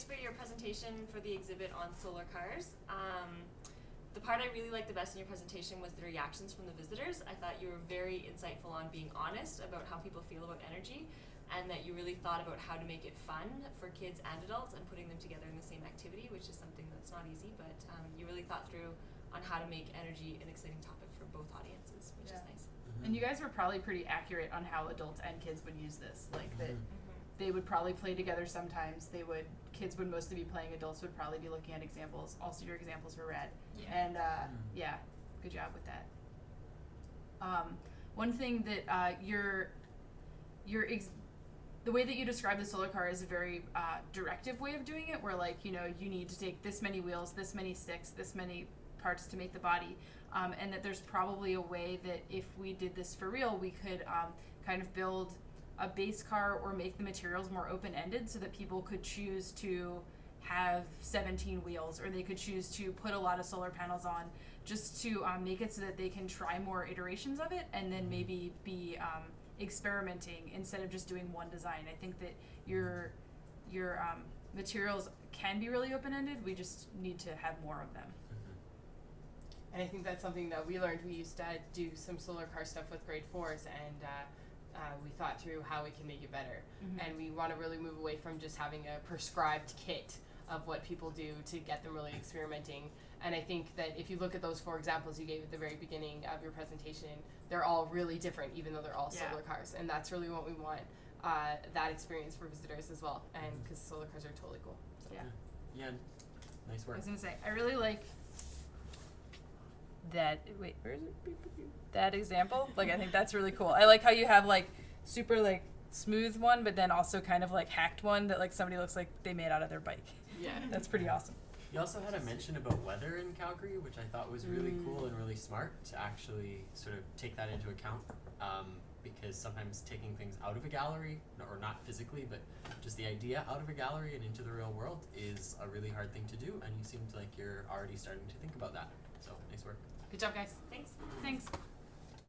thanks for your presentation for the exhibit on solar cars. The part I really liked the best in your presentation was the reactions from the visitors. I thought you were very insightful on being honest about how people feel about energy, and that you really thought about how to make it fun for kids and adults and putting them together in the same activity, which is something that's not easy, but you really thought through on how to make energy an exciting topic for both audiences, which is nice. And you guys were probably pretty accurate on how adults and kids would use this. Like that they would probably play together sometimes. Kids would mostly be playing, adults would probably be looking at examples. Also, your examples were rad. Yeah. And good job with that. One thing that the way that you describe the solar car is a very directive way of doing it, where like, you know, you need to take this many wheels, this many sticks, this many parts to make the body, and that there's probably a way that if we did this for real, we could kind of build a base car or make the materials more open-ended so that people could choose to have 17 wheels, or they could choose to put a lot of solar panels on, just to make it so that they can try more iterations of it and then maybe be experimenting instead of just doing one design. I think that your materials can be really open-ended. We just need to have more of them. And I think that's something that we learned. We used to do some solar car stuff with grade 4s, and we thought through how we can make it better. And we want to really move away from just having a prescribed kit of what people do to get them really experimenting. And I think that if you look at those 4 examples you gave at the very beginning of your presentation, they're all really different, even though they're all solar cars. And that's really what we want, that experience for visitors as well. And because solar cars are totally cool. So. Yeah, nice work. I was gonna say, I really like that. Wait, where is it? That example. Like, I think that's really cool. I like how you have like super like smooth one, but then also kind of like hacked one that like somebody looks like they made out of their bike. Yeah, that's pretty awesome. You also had a mention about weather in Calgary, which I thought was really cool and really smart to actually sort of take that into account, because sometimes taking things out of a gallery, or not physically, but just the idea out of a gallery and into the real world is a really hard thing to do, and you seemed like you're already starting to think about that. So, nice work. good job, guys. Thanks. Thanks.